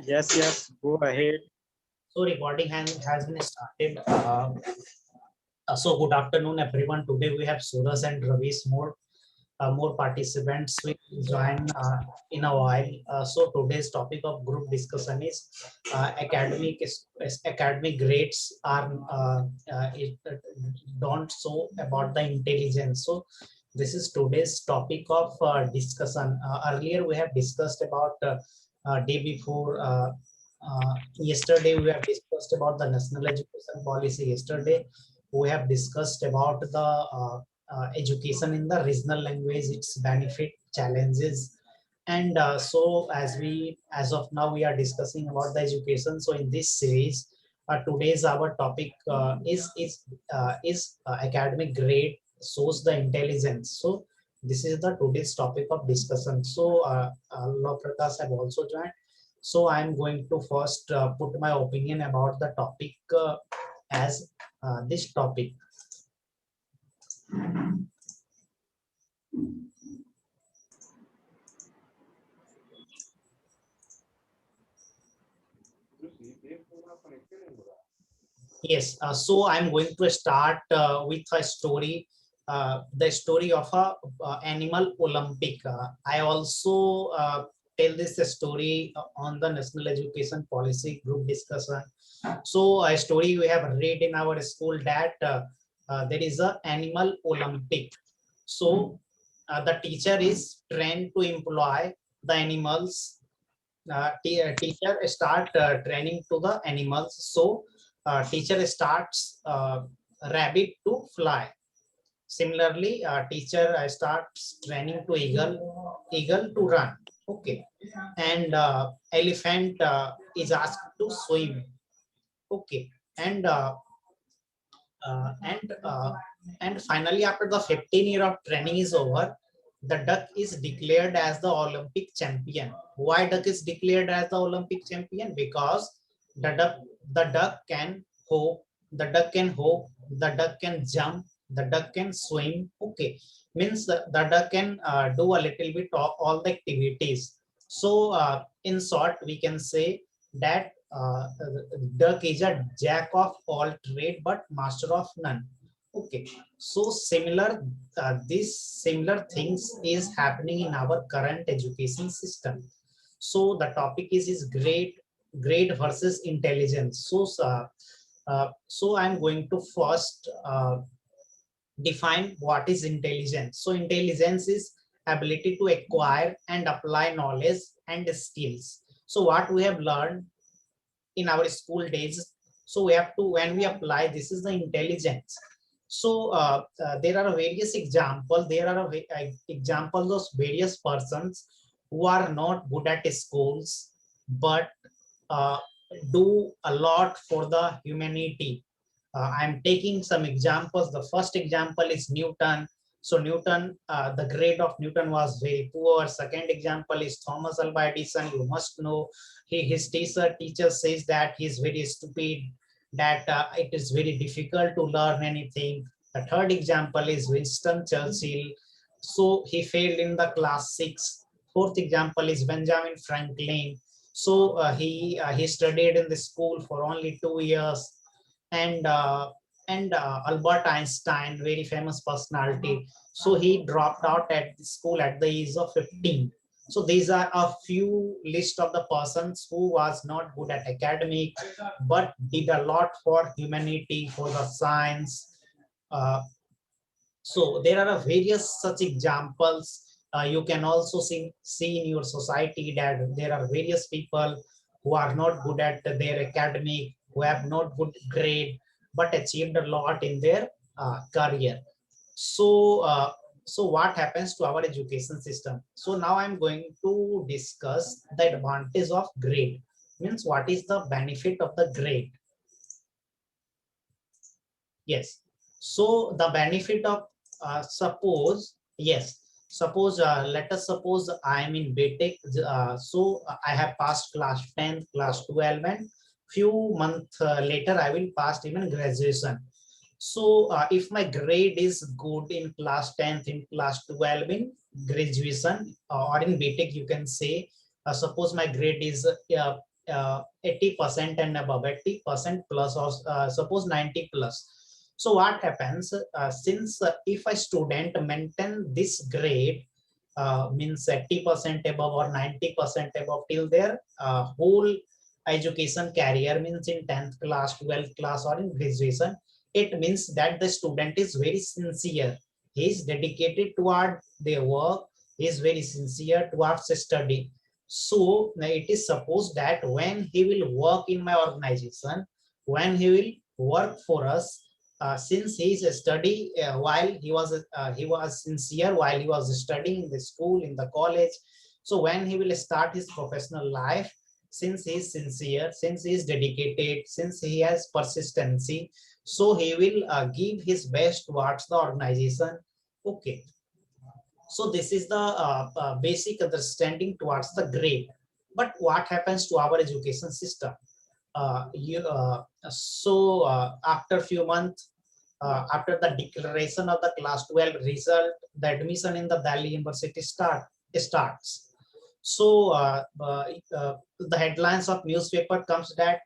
Yes, go ahead. So recording has been started. So good afternoon, everyone. Today we have Suras and Ravis. More participants will join in a while. So today's topic of group discussion is academic grades are don't show about the intelligence. So this is today's topic of discussion. Earlier we have discussed about day before. Yesterday we have discussed about the national education policy. Yesterday we have discussed about the education in the regional language, its benefit, challenges, and so as of now we are discussing about the education. So in this series, today's our topic is academic grade shows the intelligence. So this is the today's topic of discussion. So Law Prakash have also joined. So I am going to first put my opinion about the topic as this topic. Yes, so I'm going to start with a story, the story of a animal Olympic. I also tell this story on the National Education Policy group discussion. So a story we have read in our school that there is a animal Olympic. So the teacher is trained to employ the animals. Teacher start training to the animals. So teacher starts rabbit to fly. Similarly, teacher starts training to eagle to run. Okay, and elephant is asked to swim. Okay, and uh, uh, and uh, and finally, after the 15 year of training is over, the duck is declared as the Olympic champion. Why duck is declared as the Olympic champion? Because the duck the duck can hop, the duck can hop, the duck can jump, the duck can swim. Okay, means the duck can do a little bit of all the activities. So in short, we can say that duck is a jack of all trade but master of none. Okay, so these similar things is happening in our current education system. So the topic is grade versus intelligence. So I'm going to first define what is intelligence. So intelligence is ability to acquire and apply knowledge and skills. So what we have learned in our school days, so we have to, when we apply, this is the intelligence. So there are various examples, examples of various persons who are not good at schools but uh, do a lot for the humanity. I'm taking some examples. The first example is Newton. So Newton, the grade of Newton was very poor. Second example is Thomas Alva Edison. You must know his teacher says that he is very stupid, that it is very difficult to learn anything. The third example is Winston Churchill. So he failed in the class 6. Fourth example is Benjamin Franklin. So he studied in the school for only 2 years. And Albert Einstein, very famous personality. So he dropped out at the school at the age of 15. So these are a few list of the persons who was not good at academic, but did a lot for humanity, for the science. Uh, so there are various such examples. You can also see in your society that there are various people who are not good at their academic, who have not good grade, but achieved a lot in their career. So, so what happens to our education system? So now I'm going to discuss the advantage of grade. Means what is the benefit of the grade? Yes. So the benefit of let us suppose I am in BTech. So I have passed class 10, class 12, and few months later I will pass even graduation. So if my grade is good in class 10th, in class 12, in graduation or in BTech, you can say, suppose my grade is 80% and above, 80% plus, or suppose 90 plus. So what happens, since if a student maintain this grade, means 80% above or 90% above till their whole education career, means in 10th class, 12th class, or in graduation, it means that the student is very sincere. He is dedicated toward their work. He is very sincere towards study. So it is supposed that when he will work in my organization, when he will work for us, since he is study while he was sincere while he was studying in the school, in the college. So when he will start his professional life, since he is sincere, since he is dedicated, since he has persistency, so he will give his best towards the organization. Okay, so this is the basic understanding towards the grade. But what happens to our education system? After few months, after the declaration of the class 12 result, the admission in the Delhi University starts. So the headlines of newspaper comes that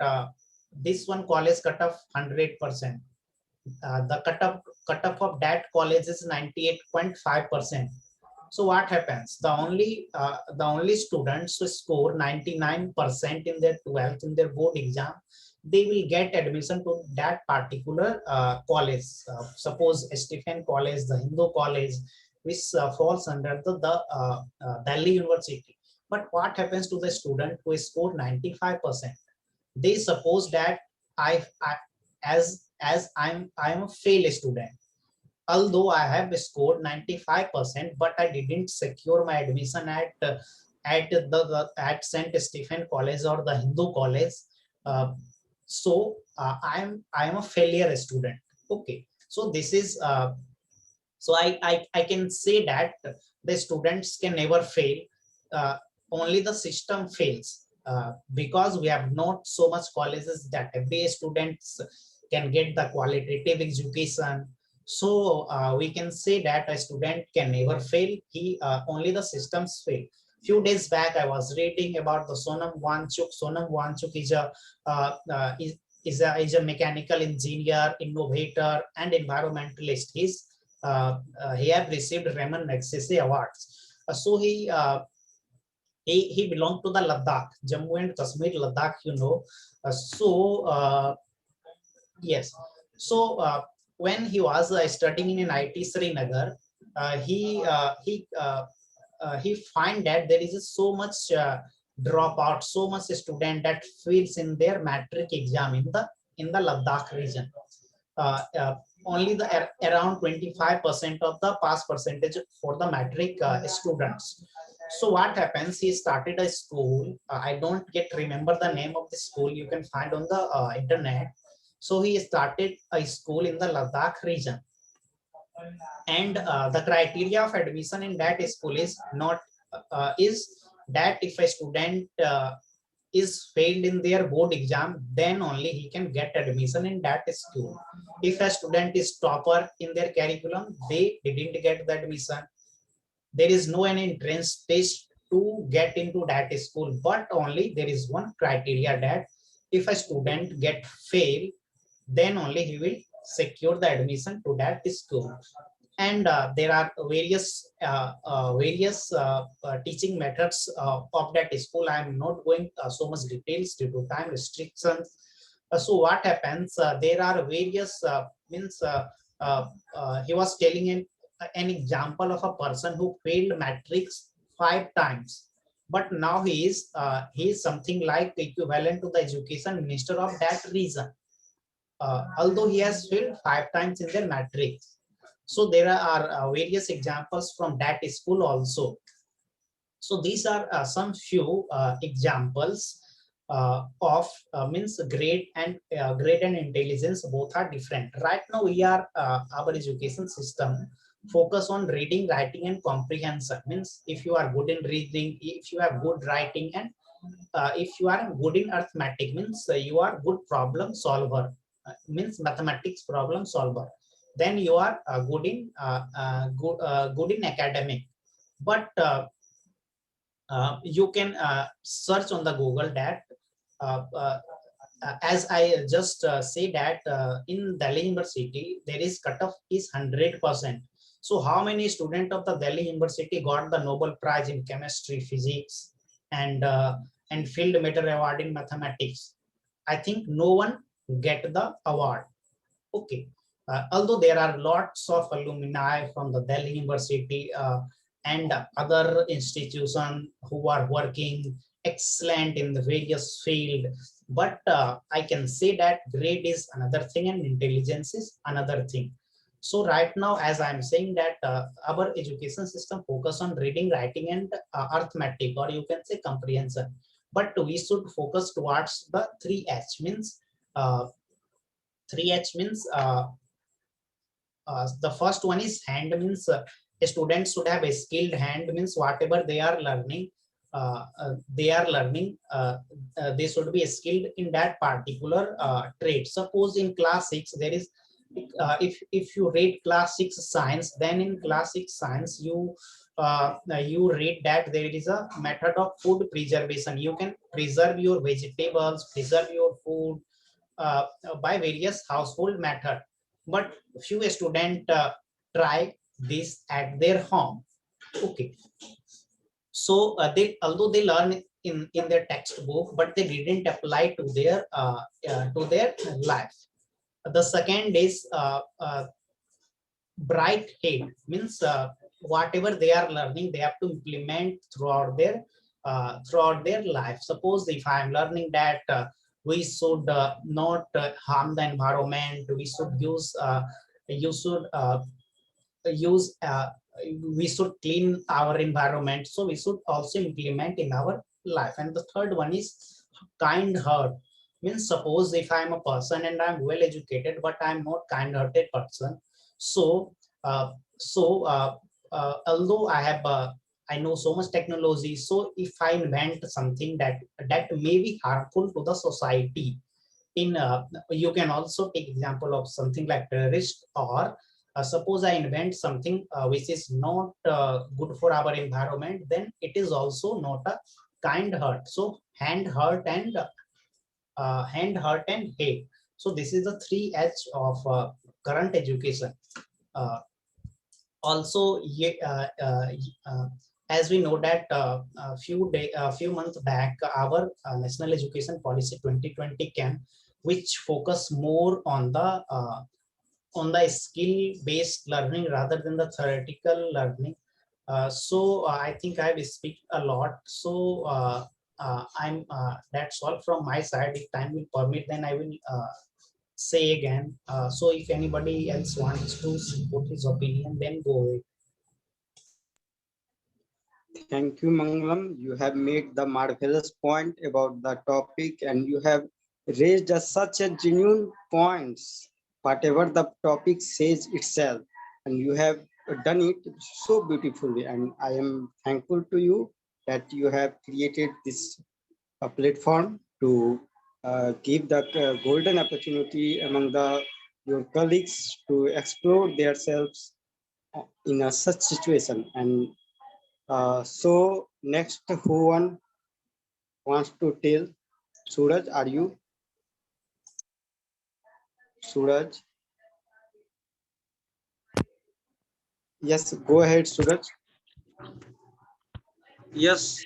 this one college cut off 100%. The cutoff of that college is 98.5%. So what happens? The only students who score 99% in their 12th in their board exam, they will get admission to that particular college. Suppose Stephen College, the Hindu College, which falls under the Delhi University. But what happens to the student who scored 95%? They suppose that I as I'm a fail student, although I have scored 95%, but I didn't secure my admission at St. Stephen College or the Hindu College. I'm a failure student. Okay, so this is I can say that the students can never fail. Only the system fails, because we have not so much colleges that every students can get the qualitative education. So we can say that a student can never fail. He only the systems fail. Few days back, I was reading about the Sonam Wangchuk. Sonam Wangchuk is a mechanical engineer, innovator, and environmentalist. He have received Raman Magsaysay awards. He belonged to the Ladakh, Jammu and Kashmir, Ladakh. Yes. So when he was studying in IIT Srinagar, he find that there is so much dropout, so much student that fails in their matric exam in the Ladakh region. Only around 25% of the pass percentage for the matric students. So what happens? He started a school. I don't remember the name of the school. You can find on the internet. So he started a school in the Ladakh region, and the criteria of admission in that school is not is that if a student is failed in their board exam, then only he can get admission in that school. If a student is topper in their curriculum, they didn't get the admission. There is no any entrance test to get into that school, but only there is one criteria that if a student get fail, then only he will secure the admission to that school. And there are various teaching methods of that school. I am not going so much details due to time restrictions. So what happens? There are various he was telling an example of a person who failed matrix 5 times, but now he is something like equivalent to the education minister of that region, although he has failed 5 times in their matrix. So there are various examples from that school also. So these are some few examples of means grade and intelligence both are different. Right now we are our education system focus on reading, writing, and comprehension. Means if you are good in reading, if you have good writing, and if you are good in arithmetic, means you are good problem solver, means mathematics problem solver, then you are good in good in academic. But you can search on the Google that as I just say that in Delhi University, there is cutoff is 100%. So how many students of the Delhi University got the Nobel Prize in chemistry, physics, and field medal award in mathematics? I think no one get the award. Okay. Although there are lots of alumni from the Delhi University and other institutions who are working excellent in the various field, but I can say that grade is another thing and intelligence is another thing. So right now, as I'm saying that our education system focus on reading, writing, and arithmetic, or you can say comprehension, but we should focus towards the 3H means. 3H means the first one is hand means a student should have a skilled hand means whatever they are learning they should be skilled in that particular trade. Suppose in class 6 there is if you read class 6 science, then in class 6 science you read that there is a method of food preservation. You can preserve your vegetables, preserve your food by various household method, but few students try this at their home. Okay, so they although they learn in their textbook, but they didn't apply to their life. The second is bright head means whatever they are learning they have to implement throughout their life. Suppose if I am learning that we should not harm the environment, we should you should use we should clean our environment, so we should also implement in our life. And the third one is kind heart means suppose if I'm a person and I'm well educated but I'm not kind hearted person, so although I know so much technology, so if I invent something that may be harmful to the society, in you can also take example of something like terrorist, or suppose I invent something which is not good for our environment, then it is also not a kind heart. So hand, heart, and head. So this is the 3H of current education. Also, as we know that a few months back, our National Education Policy 2020 came, which focus more on the skill-based learning rather than the theoretical learning. So I think I will speak a lot. So I'm that's all from my side. If time will permit, then I will say again. So if anybody else wants to put his opinion, then go ahead. Thank you, Mangalam. You have made the marvelous point about the topic, and you have raised such a genuine points, whatever the topic says itself, and you have done it so beautifully. And I am thankful to you that you have created this platform to give that golden opportunity among your colleagues to explore themselves in a such situation. And so next, who one wants to tell? Suraj, are you? Suraj? Yes, go ahead, Suraj. Yes,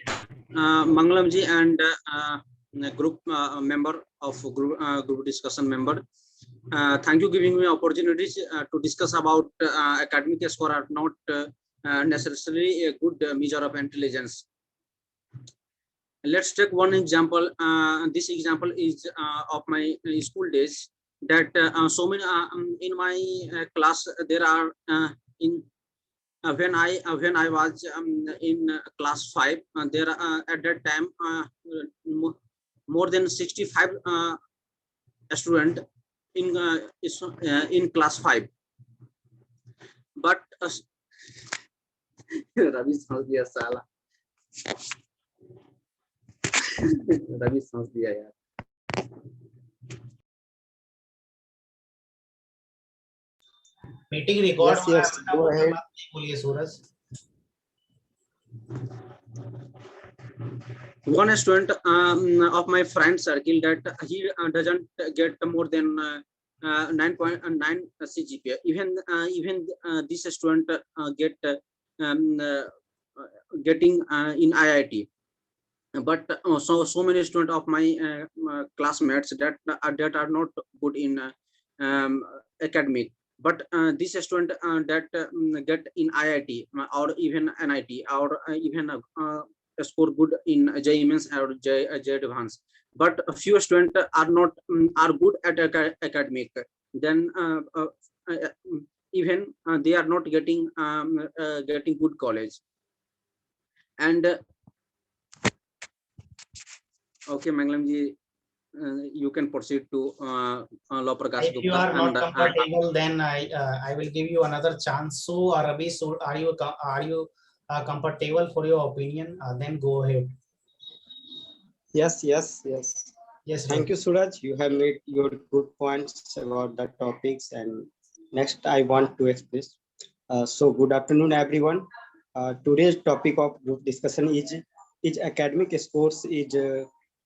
Mangalam ji and group member of group discussion member. Thank you giving me opportunities to discuss about academic score are not necessarily a good measure of intelligence. Let's take one example. This example is of my school days. That so many in my class there are in when I was in class 5, there at that time more than 65 student in class 5. But Ravi समझ दिया साला रवि समझ दिया यार. Meeting record हो रहा है, go ahead. बोलिए सूरज. one student of my friend circle that he doesn't get more than 9.9 CGPA. Even this student get um, uh, getting in IIT. But so many students of my classmates that are not good in academic. But this student that get in IIT or even NIT or even score good in JEE Mains or J Advanced. But a few students are not are good at academic. Then even they are not getting good college. And okay, Manglam ji, you can proceed to Law Prakash If you Gupta. are And not comfortable, then I will give you another chance. So, Ravi, so are you comfortable for your opinion? Then go ahead. Yes, yes, yes. Yes, Thank Ravi. you, Suraj. You have made your good points about the topics. And next, I want to express. So, good afternoon, everyone. Today's topic of group discussion is academic scores is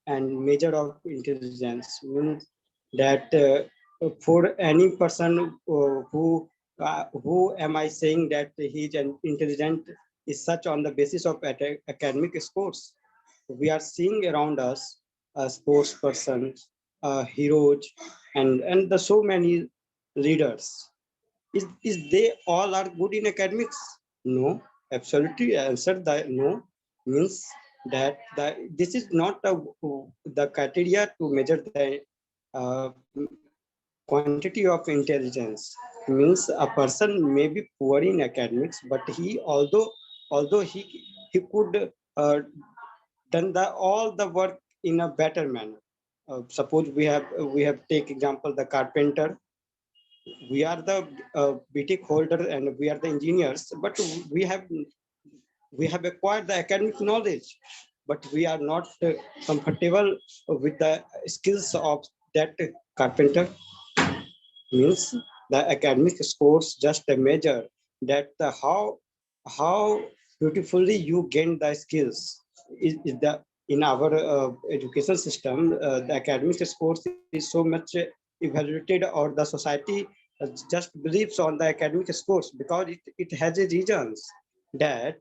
and measure of intelligence. Means that for any person who am I saying that he is an intelligent is such on the basis of academic scores. We are seeing around us sports persons, heroes, and the so many leaders. Is they all are good in academics? No, absolutely. Answer that no means that this is not the criteria to measure the uh, quantity of intelligence. Means a person may be poor in academics, but he although he could done all the work in a better manner. Suppose we have take example the carpenter. We are the BTech holder and we are the engineers, but we have acquired the academic knowledge, but we are not comfortable with the skills of that carpenter. Means the academic scores just a measure that how beautifully you gain the skills is the in our education system. The academic scores is so much evaluated, or the society just believes on the academic scores because it has a reasons that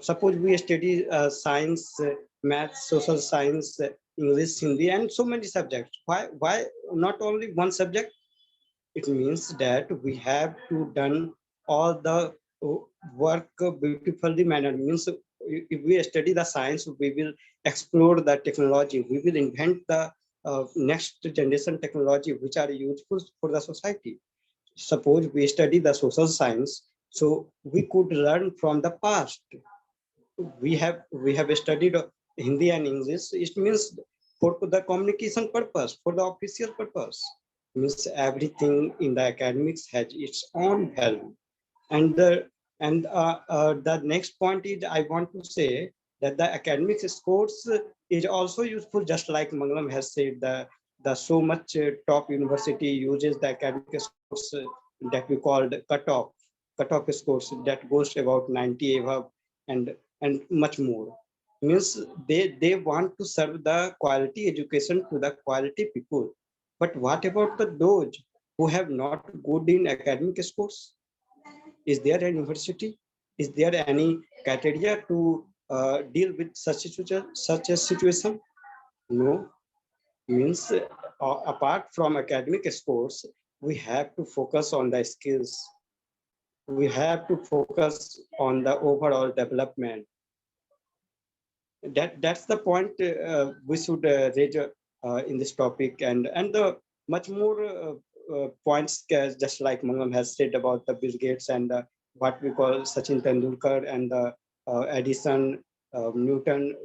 suppose we study science, math, social science, English, Hindi, and so many subjects. Why not only one subject? It means that we have to done all the uh, work beautifully manner. Means if we study the science, we will explore the technology, we will invent the next generation technology which are useful for the society. Suppose we study the social science, so we could learn from the past. We have studied Hindi and English. It means for the communication purpose, for the official purpose. Means everything in the academics has its own value. And the next point is I want to say that the academic scores is also useful, just like Mangalam has said. The so much top university uses the academic scores that we called cutoff scores that goes about 90 above, and much more. Means they want to serve the quality education to the quality people. But what about the those who have not good in academic scores? Is there an university? Is there any criteria to deal with such a situation? No. Means apart from academic scores, we have to focus on the skills. We have to focus on the overall development. That's the point we should raise in this topic. And the much more points, just like Mangam has said about the Bill Gates and what we call Sachin Tendulkar and the Edison, Newton.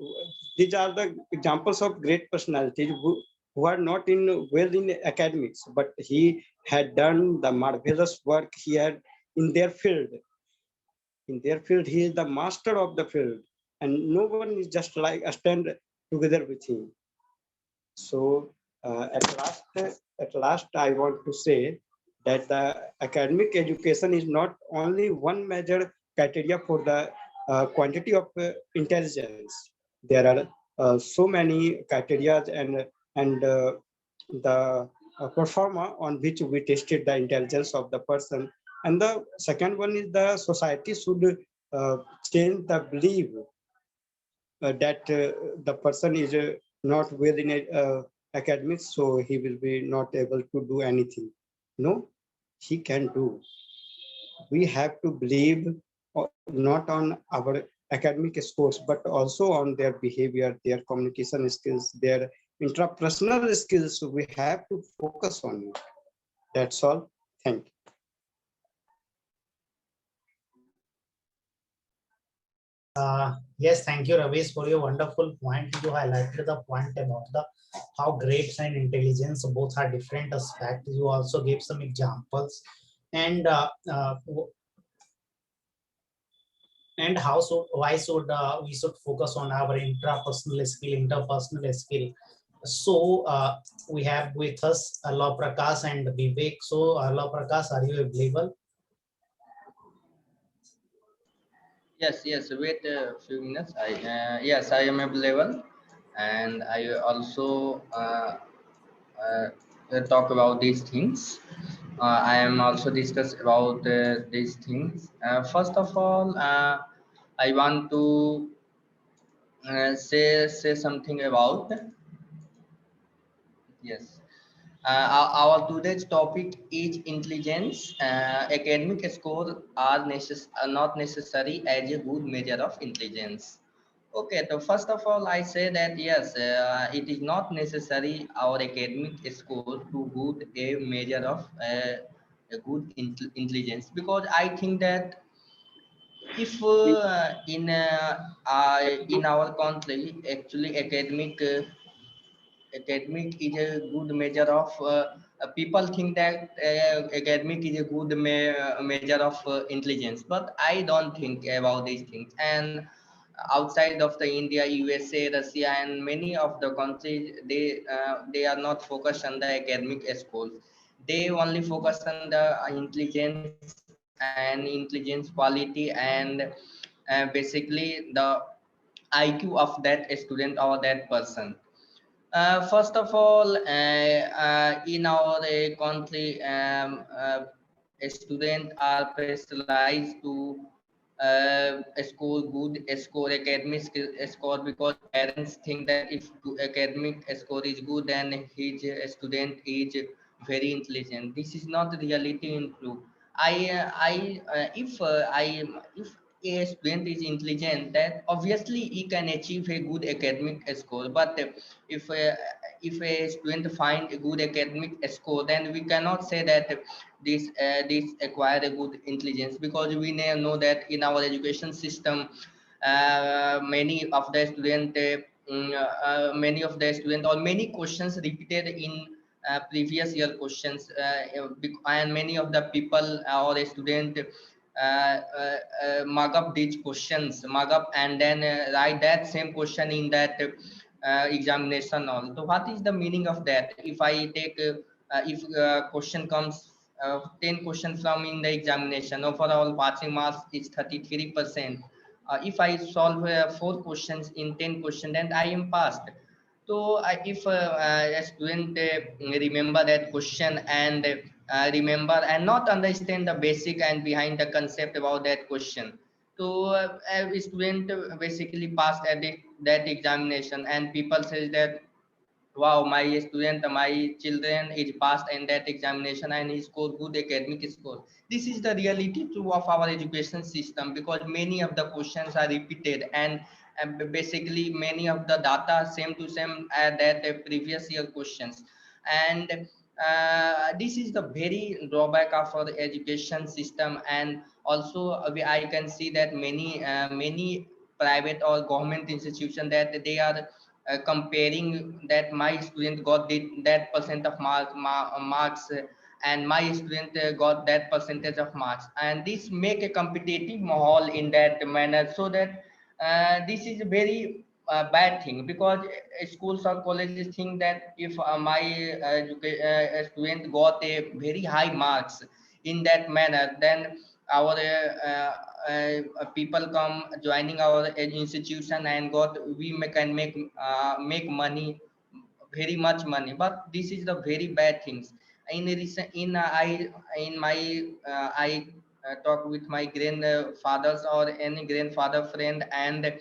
These are the examples of great personalities who are not in well in academics, but he had done the marvelous work he had in their field. In their field, he is the master of the field, and no one is just like a stand together with him. So at last I want to say that the academic education is not only one major criteria for the quantity of intelligence. There are so many criteria and the performer on which we tested the intelligence of the person. And the second one is the society should change the belief that the person is not well in academics, so he will be not able to do anything. No, he can do. We have to believe not on our academic scores, but also on their behavior, their communication skills, their intrapersonal skills. We have to focus on it. That's all. Thank you. Yes, thank you, Ravish, for your wonderful point. You highlighted the point about the how grades and intelligence both are different aspects. You also gave some examples, and how should why should we should focus on our interpersonal skill. So we have with us Allah Prakash and Vivek. So Allah Prakash, are you available? Yes, yes. Wait a few minutes. Yes, I am available, and I also talk about these things. I am also discuss about these things. First of all, I want to say something about. Yes. Our today's topic is intelligence. Academic scores are not necessary as a good measure of intelligence. Okay, so first of all, I say that yes, it is not necessary our academic score to good a measure of a good intelligence, because I think that if in our country actually academic is a good measure of people think that academic is a good measure of intelligence, but I don't think about these things. And outside of the India, USA, Russia, and many of the countries, they are not focused on the academic scores. They only focus on the intelligence and intelligence quality, and basically the IQ of that student or that person. First of all, in our country, students are pressurized to score good, score academic score, because parents think that if academic score is good, then his student is very intelligent. This is not the reality in true. If a student is intelligent, that obviously he can achieve a good academic score. But if if a student find a good academic score, then we cannot say that this acquire a good intelligence, because we know that in our education system, many of the student or many questions repeated in previous year questions, and many of the people or a student mug up these questions, mug up, and then write that same question in that examination. Also, what is the meaning of that? If I take if question comes 10 questions from in the examination, overall passing marks is 33%. If I solve 4 questions in 10 questions, then I am passed. So if a student remember that question and remember and not understand the basic and behind the concept about that question, so a student basically passed at that examination, and people says that wow, my children is passed in that examination and he scored good academic score. This is the reality true of our education system, because many of the questions are repeated, and basically many of the data same to same that the previous year questions. And this is the very drawback of our education system. And also I can see that many private or government institution, that they are comparing that my student got that percent of marks, and my student got that percentage of marks, and this make a competitive mahal in that manner. So that this is a very bad thing, because schools or colleges think that if my student got a very high marks in that manner, then our people come joining our institution and got can make money, very much money. But this is the very bad things. In recent in I in my I talk with my grandfathers or any grandfather friend and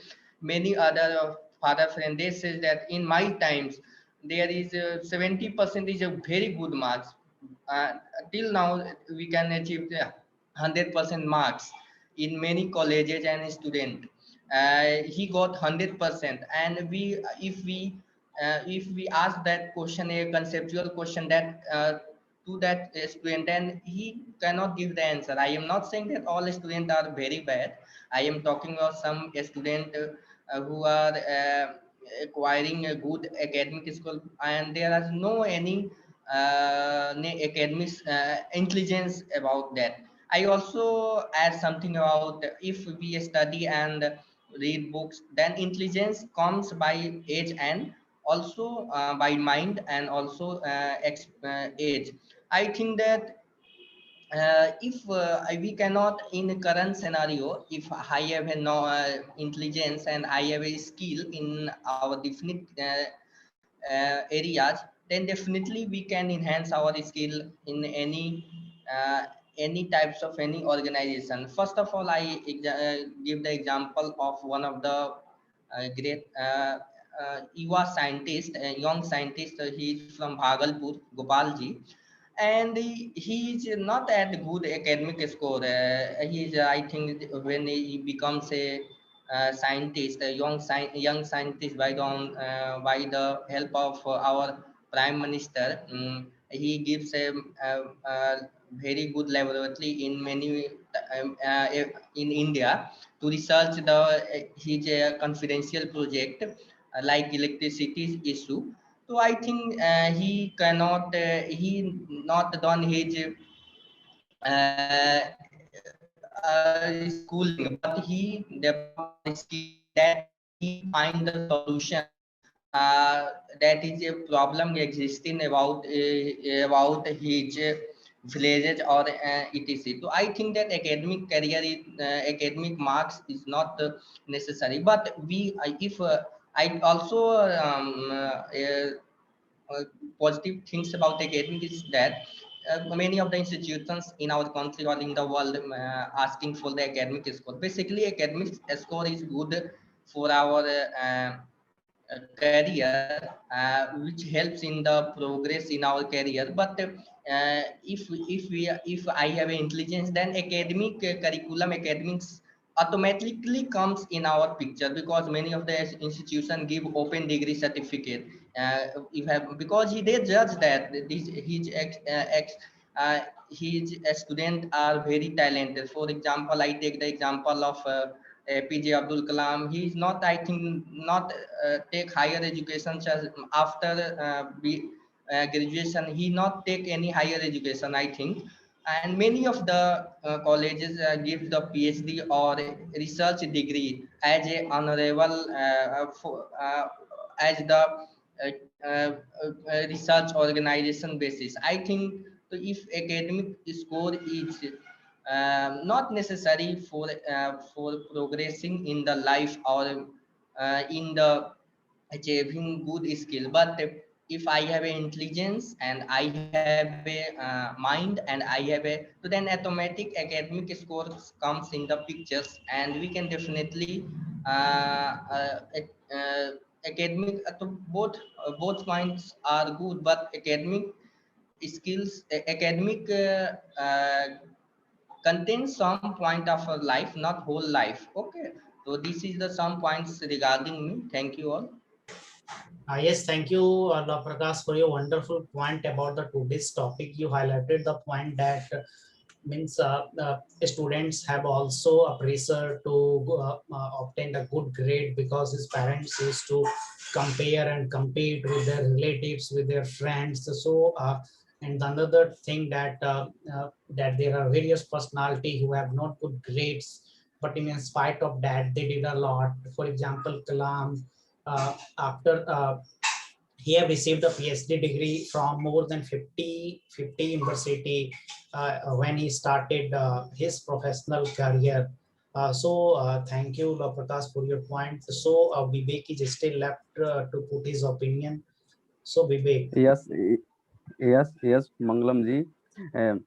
many other father friend. They say that in my times there is 70% is a very good marks. uh, till now we can achieve 100% marks in many colleges and student. He got 100%, and we if we ask that question, a conceptual question, that to that student, and he cannot give the answer. I am not saying that all students are very bad. I am talking about some student who are acquiring a good academic skill, and there is no any academic intelligence about that. I also add something about, if we study and read books, then intelligence comes by age and also by mind and also age. I think that if we cannot, in the current scenario, if I have a no, intelligence and I have a skill in our definite areas, then definitely we can enhance our skill in uh, any types of any organization. First of all, I give the example of one of the great Yuva scientist, young scientist. He is from Bhagalpur, Gopalji, and he is not at good academic score. He is, I think, when he becomes a scientist, a young scientist, by the help of our prime minister, he gives a very good laboratory in many in India to research the his confidential project like electricity issue. So I think he not done his schooling, but he developed one skill that he find the solution that is a problem existing about his villages or etc. So I think that academic career is academic marks is not necessary, but if I also positive things about academic is that many of the institutions in our country or in the world asking for the academic score. Basically, academic score is good for our career, which helps in the progress in our career. But if I have intelligence, then academic curriculum, academics automatically comes in our picture, because many of the institution give open degree certificate. You have, because they judge that uh, his student are very talented. For example, I take the example of APJ Abdul Kalam. He is not, I think, not take higher education after graduation. He not take any higher education, I think. And many of the colleges give the PhD or research degree as a honorable as the research organization basis. I think, so if academic score is not necessary for progressing in the life or in the achieving good skill, but if I have a intelligence and I have a mind and I have a, so then automatic academic scores comes in the pictures, and we can definitely academic both points are good, but academic skills academic contains some point of a life, not whole life. Okay, so this is the some points regarding me. Thank you all. Yes, thank you, Prakash, for your wonderful point about the today's topic. You highlighted the point that means students have also a pressure to obtain a good grade, because his parents used to compare and compete with their relatives, with their friends. So and another thing that that there are various personality who have not good grades, but in spite of that they did a lot. For example, Kalam, after he have received a PhD degree from more than 50 university when he started his professional career. Thank you, Prakash, for your point. So Vivek is still left to put his opinion. So Vivek. Yes, yes, Mangalam ji. Um,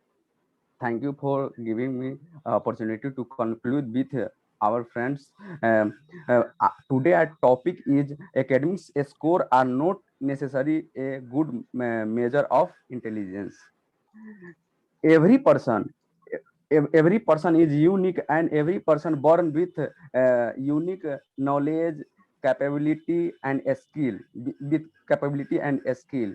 Thank you for giving me opportunity to conclude with our friends. Today our topic is academics score are not necessarily a good measure of intelligence. Every person, every person is unique, and every person born with unique knowledge, capability, and skill. With capability and skill,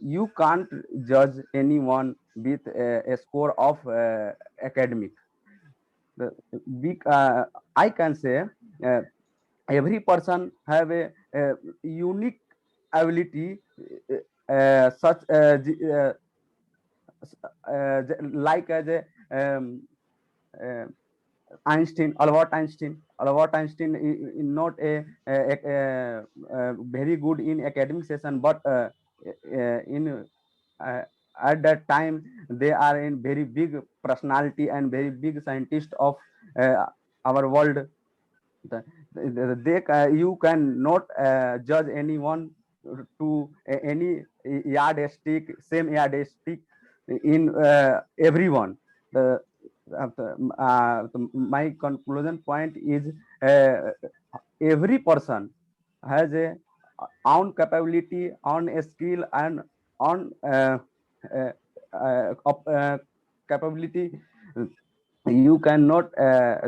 you can't judge anyone with a score of academic. The, I can say uh, every person have a unique ability, such like as a uh, Albert Einstein is not a very good in academic session, but in uh, at that time they are in very big personality and very big scientist of uh, our world. You can not judge anyone to any yardstick, same yardstick in everyone. The, my conclusion point is every person has a own capability, own skill, and on uh, capability. You cannot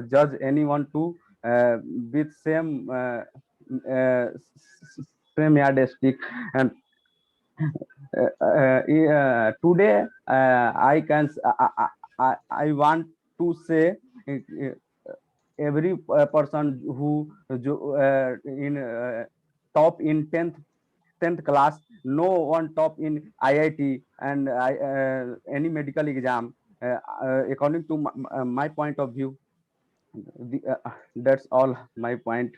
judge anyone to with uh, same yardstick. And today I can I want to say every person who in top in 10th class, no one top in IIT and any medical exam, according to my point of view. That's all my point.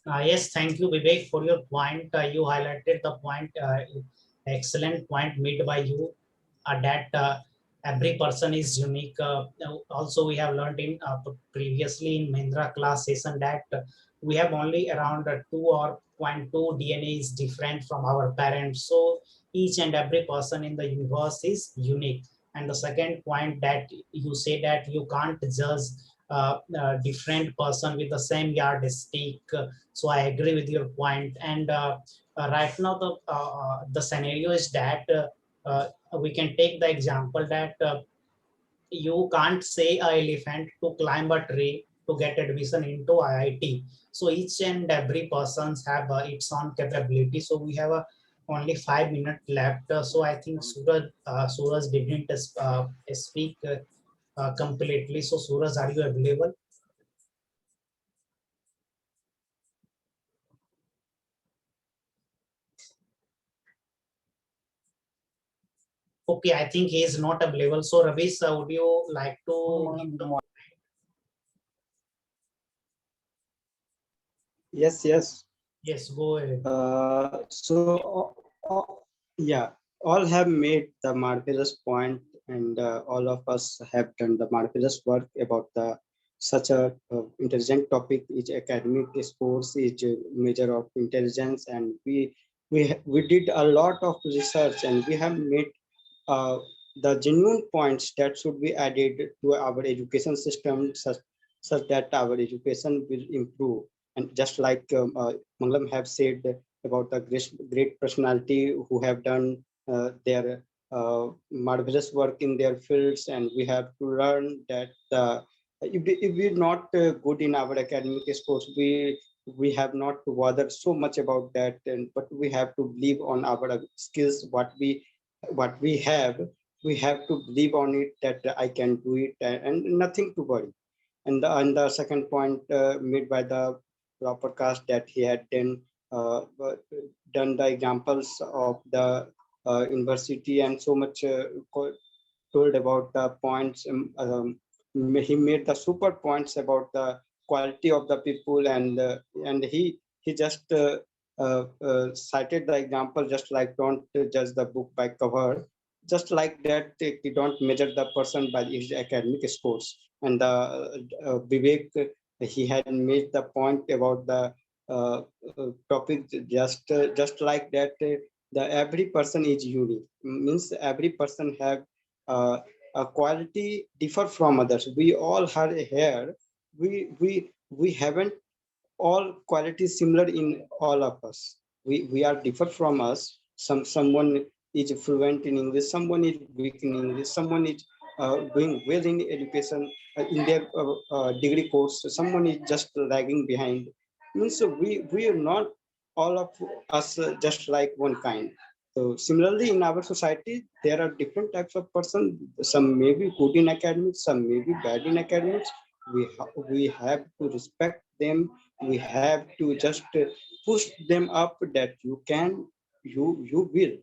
Yes, thank you, Vivek, for your point. You highlighted the point, excellent point made by you, that every person is unique. Also, we have learned in previously in Mahindra class session that we have only around 2 or 0.2 DNA is different from our parents. So each and every person in the universe is unique. And the second point that you say that you can't judge different person with the same yardstick. So I agree with your point. And right now the scenario is that we can take the example that you can't say a elephant to climb a tree to get admission into IIT. So each and every persons have its own capability. So we have only 5 minutes left. So I think Suraj didn't speak completely. So Suraj, are you available? Okay, I think he is not available. So Ravish, would you like to give the... Yes. Yes, go ahead. Yeah, all have made the marvelous point, and all of us have done the marvelous work about the such a intelligent topic. Each academic scores is a measure of intelligence, and we did a lot of research, and we have made uh, the genuine points that should be added to our education system, such that our education will improve. And just like Mangalam have said about the great personality who have done their marvelous work in their fields, and we have to learn that if we're not good in our academic scores, we have not to bother so much about that, and but we have to believe on our skills, what we have to believe on it, that I can do it, and nothing to worry. And the second point made by the Prakash, that he had done the examples of the university, and so much told about the points. He made the super points about the quality of the people, and he just cited the example, just like don't judge the book by cover, just like that you don't measure the person by his academic scores. And the Vivek, he had made the point about the topic, just like that the every person is unique, means every person have uh, a quality differ from others. We all have here, we haven't all qualities similar in all of us. We are different from us. Someone is fluent in English, someone is weak in English, someone is doing well in education in their degree course, someone is just lagging behind. Means we are not all of us just like one kind. So similarly in our society there are different types of person. Some may be good in academics, some may be bad in academics. We have to respect them. We have to just push them up that you can, you will.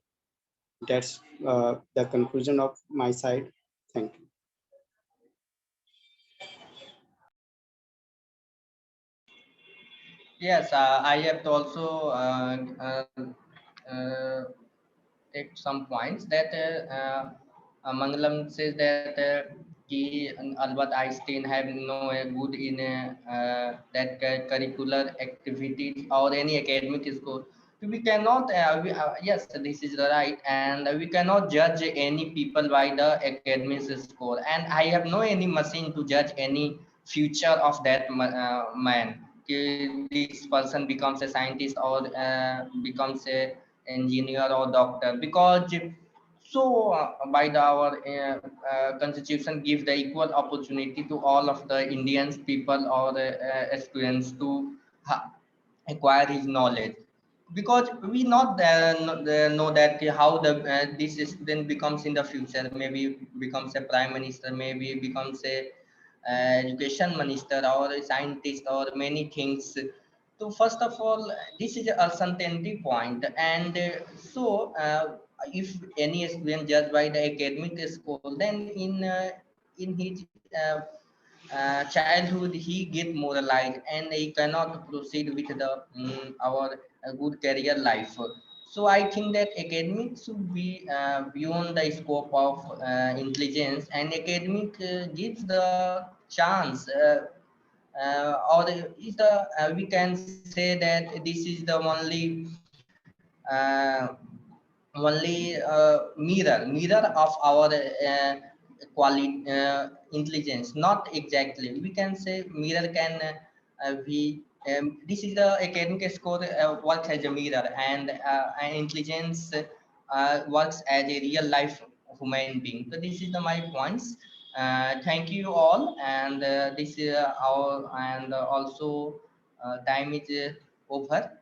That's the conclusion of my side. Thank you. Yes, I have to also uh, take some points that Mangalam says that he and Albert Einstein have no good in that curricular activities or any academic score. We cannot, yes, this is right, and we cannot judge any people by the academic score. And I have no any machine to judge any future of that man. This person becomes a scientist or becomes a engineer or doctor, because so by our constitution give the equal opportunity to all of the Indians people or students to acquire his knowledge, because we not know that how the this student becomes in the future. Maybe becomes a prime minister, maybe becomes a education minister or a scientist or many things. So first of all, this is a uncertainty point. And if any student judged by the academic score, then in his childhood he get moralized and he cannot proceed with the our good career life. So I think that academics should be beyond the scope of intelligence, and academic gives the chance or is the we can say that this is the uh, mirror of our quality intelligence. Not exactly, we can say mirror can be this is the academic score works as a mirror, and intelligence works as a real life human being. So this is my points. Thank you all, and this is our, and also time is over.